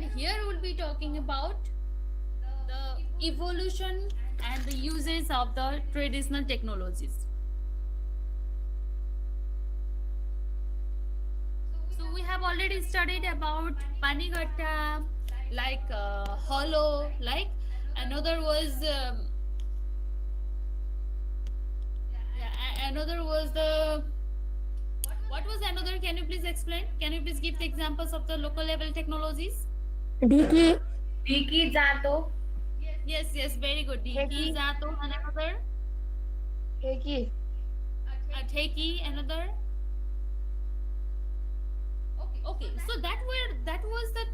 and here we'll be talking about the evolution and the uses of the traditional technologies. So we have already studied about Panighatta, like hollow, like another was yeah, another was the what was another? Can you please explain? Can you please give the examples of the local level technologies? Diki, Diki Zato, Yes, yes, very good. Diki, Heki, Zato, and another. Heki, Theki, another. Okay, so that was the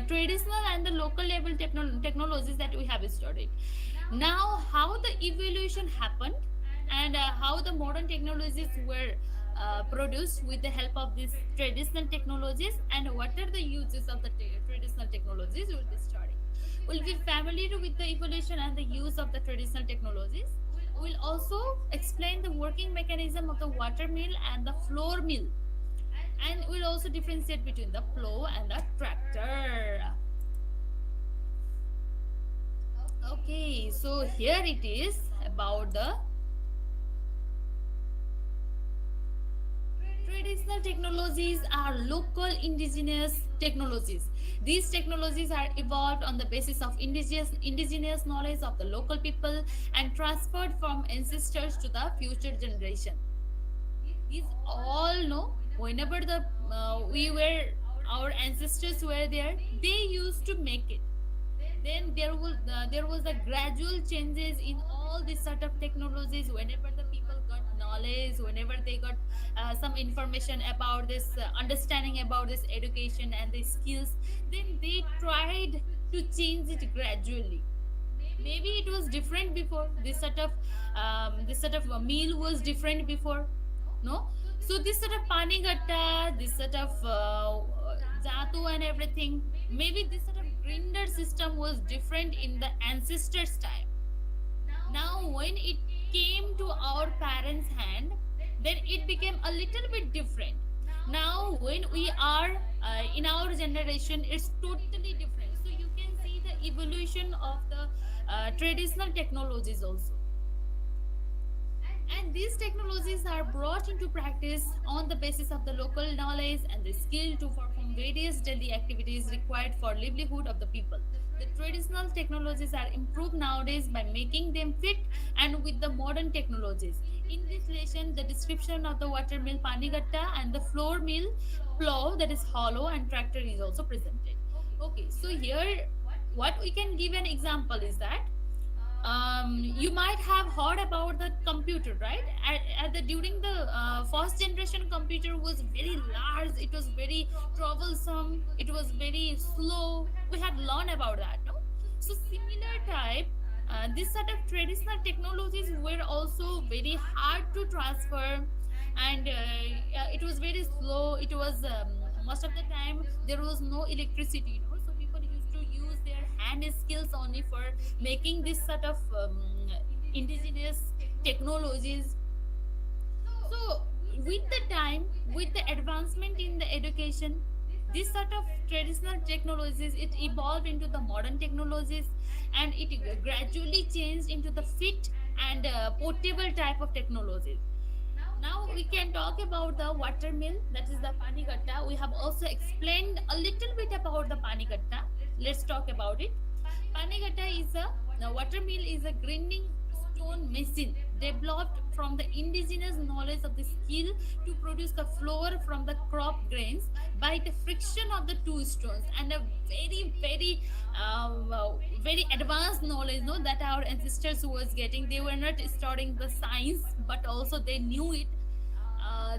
traditional and the local level technologies that we have studied. Now, how the evolution happened and how the modern technologies were produced with the help of these traditional technologies, and what are the uses of the traditional technologies we'll be studying. We'll be familiar with the evolution and the use of the traditional technologies. We'll also explain the working mechanism of the water mill and the floor mill, and we'll also differentiate between the plow and the tractor. Okay, so here it is about the traditional technologies are local indigenous technologies. These technologies are evolved on the basis of indigenous knowledge of the local people and transferred from ancestors to the future generation. These all know whenever the we were our ancestors were there, they used to make it. Then there was a gradual changes in all these sort of technologies. Whenever the people got knowledge, whenever they got some information about this, understanding about this education and the skills, then they tried to change it gradually. Maybe it was different before. This sort of a meal was different before, no. So this sort of panigatta, this sort of jatu and everything, maybe this sort of grinder system was different in the ancestors time. Now when it came to our parents hand, then it became a little bit different. Now when we are in our generation, it's totally different. So you can see the evolution of the traditional technologies also, and these technologies are brought into practice on the basis of the local knowledge and the skill to perform various daily activities required for livelihood of the people. The traditional technologies are improved nowadays by making them fit and with the modern technologies. In this lesson, the description of the water mill Panigatta and the floor mill plow, that is hollow, and tractor is also presented. Okay, so here what we can give an example is that you might have heard about the computer, right? At the during the first generation, computer was very large, it was very troublesome, it was very slow. We had learned about that, no? So similar type, this sort of traditional technologies were also very hard to transfer, and it was very slow. It was most of the time there was no electricity, no? So people used to use their hand skills only for making this sort of indigenous technologies. So with the time, with the advancement in the education, this sort of traditional technologies, it evolved into the modern technologies, and it gradually changed into the fit and portable type of technologies. Now we can talk about the water mill, that is the Panigatta. We have also explained a little bit about the Panigatta. Let's talk about it. Panigatta is a water mill is a grinding stone machine developed from the indigenous knowledge of the skill to produce the flour from the crop grains by the friction of the two stones, and a very advanced knowledge, no, that our ancestors was getting. They were not studying the science, but also they knew it,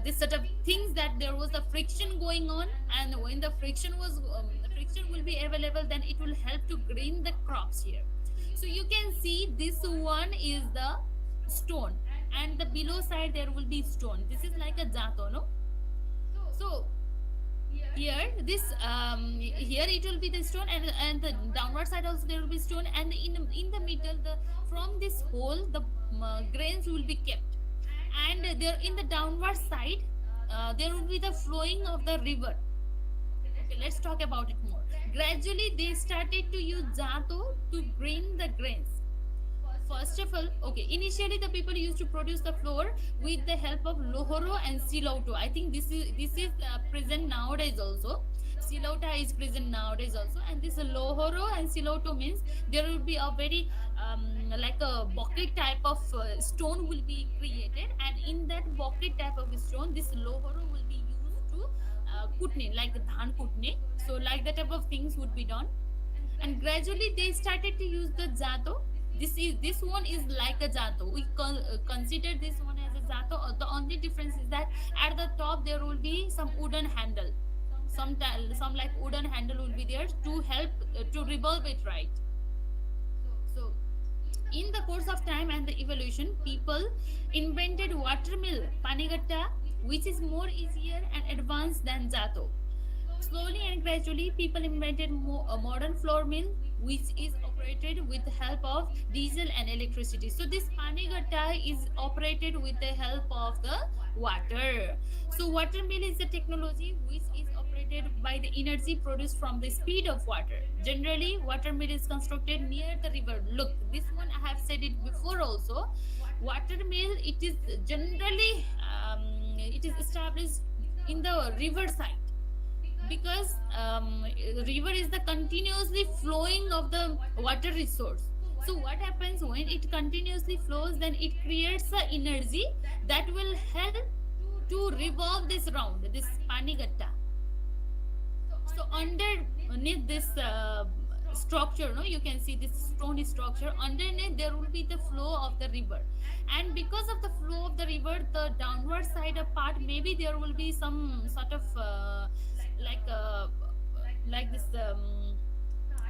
this sort of things, that there was a friction going on, and when the friction will be available, then it will help to green the crops here. So you can see this one is the stone, and the below side there will be stone. This is like a jato, no? So here this here it will be the stone, and the downward side also there will be stone, and in the middle, the from this hole the grains will be kept, and there in the downward side there will be the flowing of the river. Okay, let's talk about it more. Gradually, they started to use Zato to grind the grains. First of all, okay, initially the people used to produce the flour with the help of lohoro and siloto. I think this is present nowadays also. Silota is present nowadays also, and this lohoro and siloto means there will be a very like a bucket type of stone will be created, and in that bucket type of stone, this lohoro will be used to kutne, like dhan kutne. So like that type of things would be done, and gradually they started to use the zato. This one is like a zato. We consider this one as a zato. The only difference is that at the top there will be some wooden handle. Some like wooden handle will be there to help to revolve it, right. So in the course of time and the evolution, people invented water mill panigatta, which is more easier and advanced than zato. Slowly and gradually, people invented a modern flour mill, which is operated with the help of diesel and electricity. So this panigatta is operated with the help of the water. So water mill is a technology which is operated by the energy produced from the speed of water. Generally, water mill is constructed near the river. Look, this one I have said it before also. Water mill, it is generally it is established in the river side, because river is the continuously flowing of the water resource. So what happens when it continuously flows, then it creates a energy that will help to revolve this round, this panigatta. So underneath this structure, no, you can see this stone structure. Underneath there will be the flow of the river, and because of the flow of the river, the downward side of part, maybe there will be some sort of like uh, like this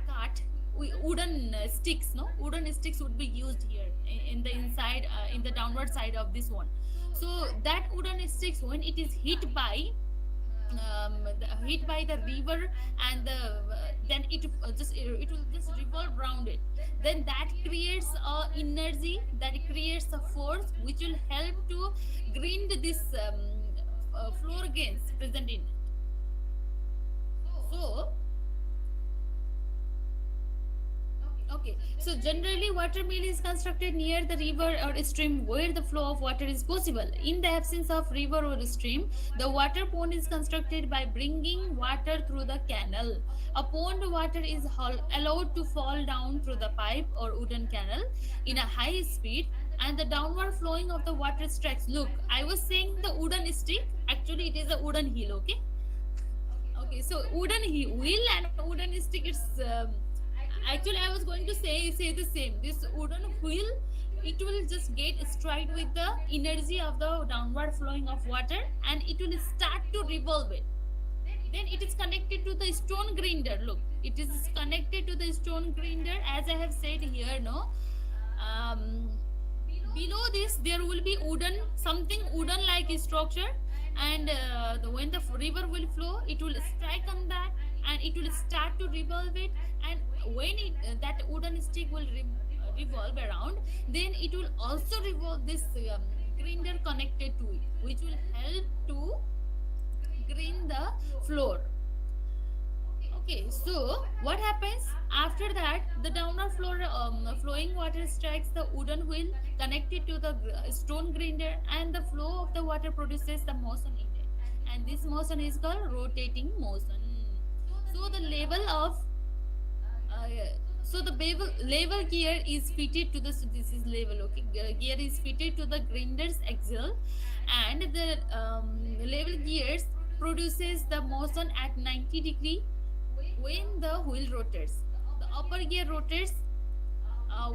cart, wooden sticks, no, wooden sticks would be used here in the inside, in the downward side of this one. So that wooden sticks, when it is hit by hit by the river, and then it will just revolve around it, then that creates a energy, that creates a force which will help to grind this floor gains present in it. So okay, so generally water mill is constructed near the river or stream where the flow of water is possible. In the absence of river or stream, the water pond is constructed by bringing water through the canal. A pond water is allowed to fall down through the pipe or wooden canal in a high speed, and the downward flowing of the water strikes. Look, I was saying the wooden stick, actually it is a wooden heel, okay? Okay, so wooden wheel and wooden stick, it's actually I was going to say the same. This wooden wheel, it will just get strike with the energy of the downward flowing of water, and it will start to revolve it. Then it is connected to the stone grinder. Look, it is connected to the stone grinder, as I have said here, no. um, Below this there will be wooden, something wooden like structure, and when the river will flow, it will strike on that, and it will start to revolve it. And when that wooden stick will revolve around, then it will also revolve this grinder connected to it, which will help to grind the floor. Okay, so what happens after that? The downward floor, flowing water strikes the wooden wheel connected to the stone grinder, and the flow of the water produces the motion in it. And this motion is called rotating motion. So the level of uh, so the level gear is fitted to the, so this is level, okay, gear is fitted to the grinder's axle, and the level gears produces the motion at 90-degree when the wheel rotates. The upper gear rotates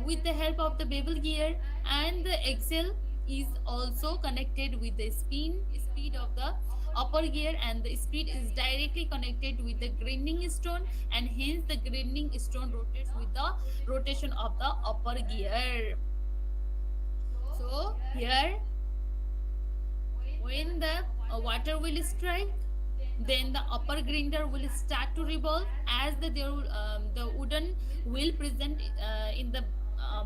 with the help of the bevel gear, and the axle is also connected with the speed of the upper gear, and the speed is directly connected with the grinding stone, and hence the grinding stone rotates with the rotation of the upper gear. So here, when the water will strike, then the upper grinder will start to revolve, as the wooden wheel present in the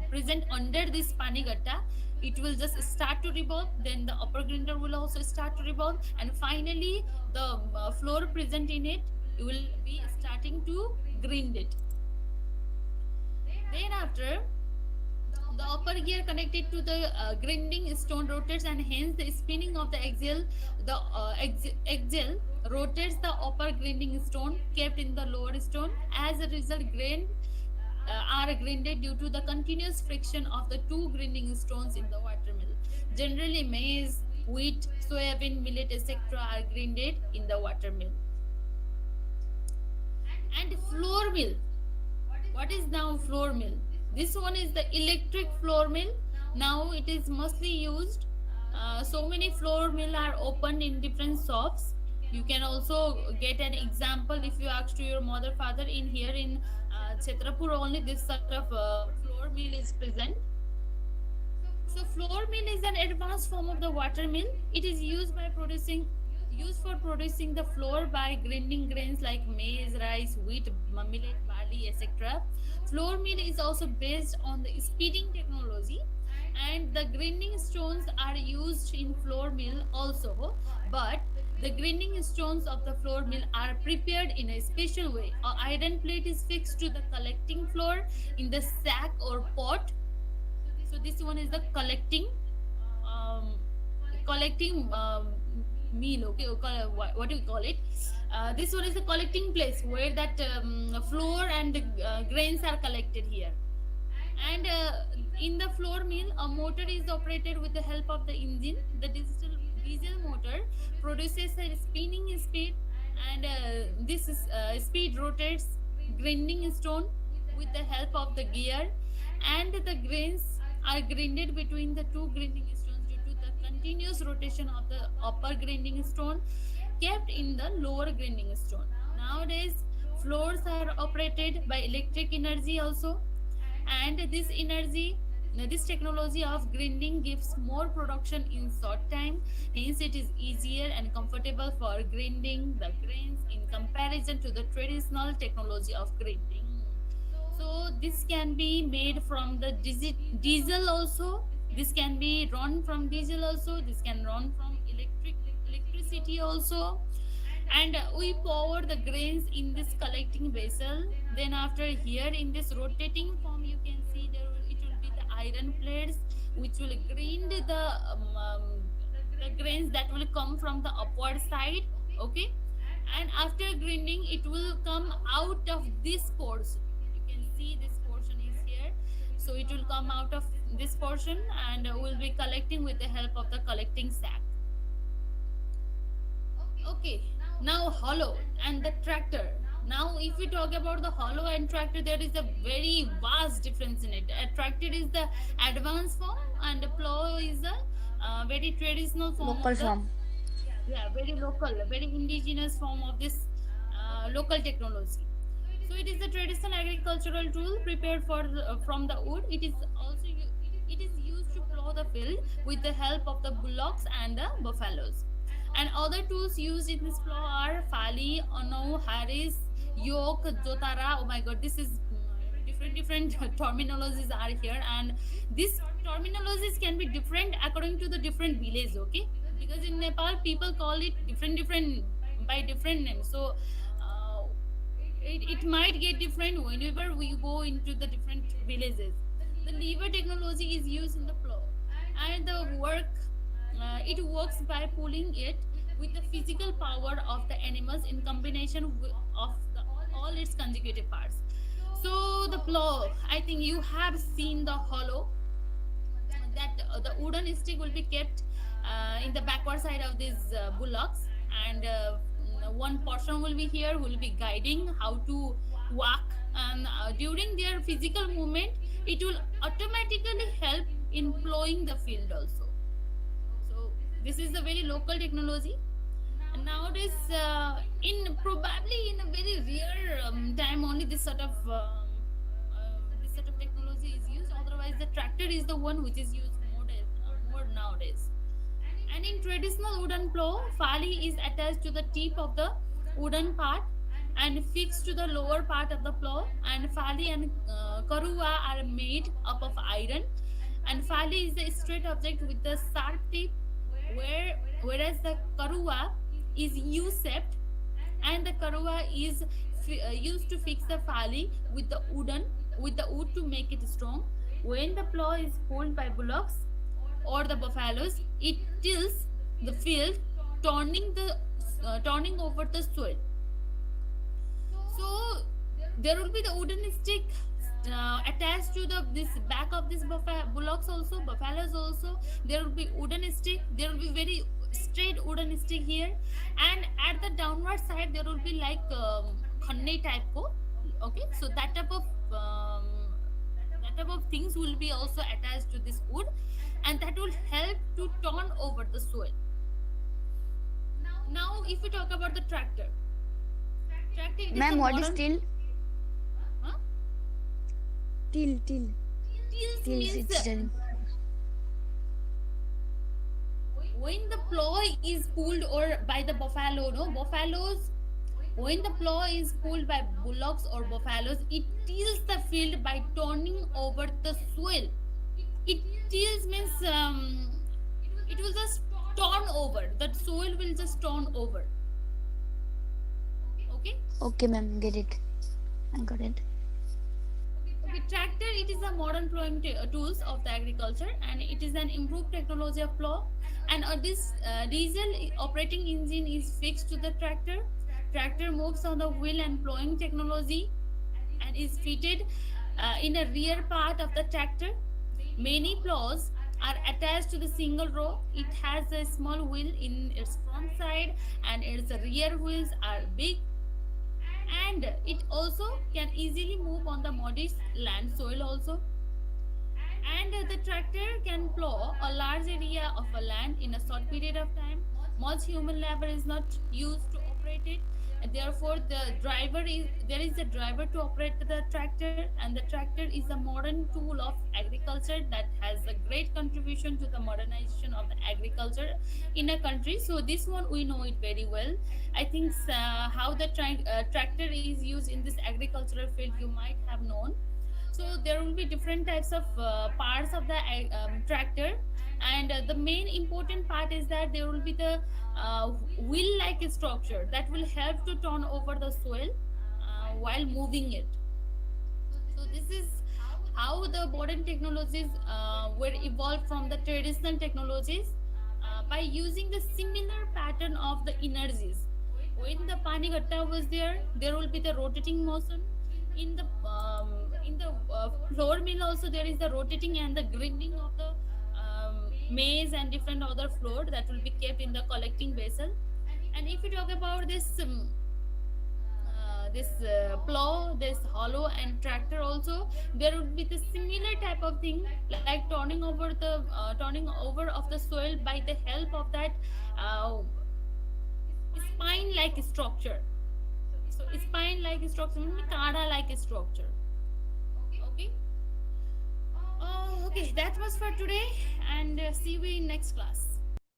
present under this panigatta, it will just start to revolve. Then the upper grinder will also start to revolve, and finally the floor present in it you will be starting to grind it. Then after, the upper gear connected to the grinding stone rotates, and hence the spinning of the axle rotates the upper grinding stone kept in the lower stone. As a result, grain are grinded due to the continuous friction of the two grinding stones in the watermill. Generally, maize, wheat, soybean, millet, etc. are grinded in the watermill. And flour mill, what is now floor mill? This one is the electric floor mill. Now it is mostly used. So many floor mill are opened in different shops. You can also get an example if you ask to your mother father. In here in Chetrapur only this sort of floor mill is present. So flour mill is an advanced form of the water mill. It is used for producing the flour by grinding grains like maize, rice, wheat, millet, barley, etc. Flour mill is also based on the speeding technology, and the grinding stones are used in flour mill also, but the grinding stones of the flour mill are prepared in a special way. A iron plate is fixed to the collecting floor in the sack or pot. So this one is the um, collecting meal. Okay, what do you call it? This one is the collecting place where that flour and grains are collected here. And in the flour mill, a motor is operated with the help of the engine. The diesel motor produces a spinning speed, and speed rotates grinding stone with the help of the gear, and the grains are grinded between the two grinding stones due to the continuous rotation of the upper grinding stone kept in the lower grinding stone. Nowadays, floors are operated by electric energy also, and this technology of grinding gives more production in short time. Hence it is easier and comfortable for grinding the grains in comparison to the traditional technology of grinding. So this can be made from the diesel also. This can be run from diesel also. This can run from electricity also. And we pour the grains in this collecting vessel. Then after, here in this rotating form, you can see it will be the iron plates which will grind the grains that will come from the upward side. Okay, and after grinding, it will come out of this portion. You can see this portion is here, so it will come out of this portion, and we'll be collecting with the help of the collecting sack. Okay, now hollow and the tractor. Now, if we talk about the hollow and tractor, there is a very vast difference in it. A tractor is the advanced form, and the plow is the very traditional form Local of the, form. yeah, very local, very indigenous form of this local technology. So it is a traditional agricultural tool prepared from the wood. It is used to plow the field with the help of the bullocks and the buffaloes. And other tools used in this plow are fali, ono, harris, yoke, jotara. Oh my God, this is different terminologies are here, and these terminologies can be different according to the different village. Okay, because in Nepal people call it different by different names. So it might get different whenever we go into the different villages. The lever technology is used in the plow, and the work it works by pulling it with the physical power of the animals in combination of all its consecutive parts. So the plow, I think you have seen the hollow, that the wooden stick will be kept in the backward side of these bullocks, and one person will be here, will be guiding how to walk, and during their physical movement it will automatically help in plowing the field also. So this is a very local technology. And nowadays, in probably in a very rare time, only this sort of technology is used. Otherwise, the tractor is the one which is used more nowadays. And in traditional wooden plow, fali is attached to the tip of the wooden part and fixed to the lower part of the plow. And fali and karua are made up of iron. And fali is a straight object with the sharp tip, whereas the karua is U-shaped and the karwa is used to fix the fali with the wood to make it strong. When the plow is pulled by bullocks or the buffaloes, it tills the field, turning over the soil. So there will be the wooden stick attached to the this back of this bullocks also, buffaloes also. There will be wooden stick. There will be very straight wooden stick here, and at the downward side there will be like khanne type ko. Okay, so that type of things will be also attached to this wood, and that will help to turn over the soil. Now, if we talk about the tractor, tractor it is a Ma'am, what is modern. till? Huh? Till. Tills Till means it's done. when the plow is pulled or by the buffalo, no buffaloes. When the plow is pulled by bullocks or buffaloes, it tills the field by turning over the soil. It tills means it will just turn over. That soil will just turn over. Okay. Okay, ma'am, get it. I got it. Okay, tractor it is a modern plowing tools of the agriculture, and it is an improved technology of plow. And this diesel operating engine is fixed to the tractor. Tractor moves on the wheel and plowing technology, and is fitted in a rear part of the tractor. Many plows are attached to the single row. It has a small wheel in its front side, and its rear wheels are big, and it also can easily move on the modest land soil also. And the tractor can plow a large area of a land in a short period of time. Much human labor is not used to operate it, and therefore there is a driver to operate the tractor, and the tractor is a modern tool of agriculture that has a great contribution to the modernization of the agriculture in a country. So this one we know it very well. I think how the tractor is used in this agricultural field you might have known. So there will be different types of parts of the tractor, and the main important part is that there will be the wheel like structure that will help to turn over the soil while moving it. So this is how the modern technologies were evolved from the traditional technologies by using the similar pattern of the energies. When the pani ghatta was there, there will be the rotating motion. In the flour mill also there is the rotating and the grinding of the maize and different other flour that will be kept in the collecting vessel. And if you talk about this plow, this hollow and tractor also, there would be the similar type of thing like turning over of the soil by the help of that uh, spine like structure. So spine like structure means kada like structure. Okay. Okay, that was for today, and see you in next class.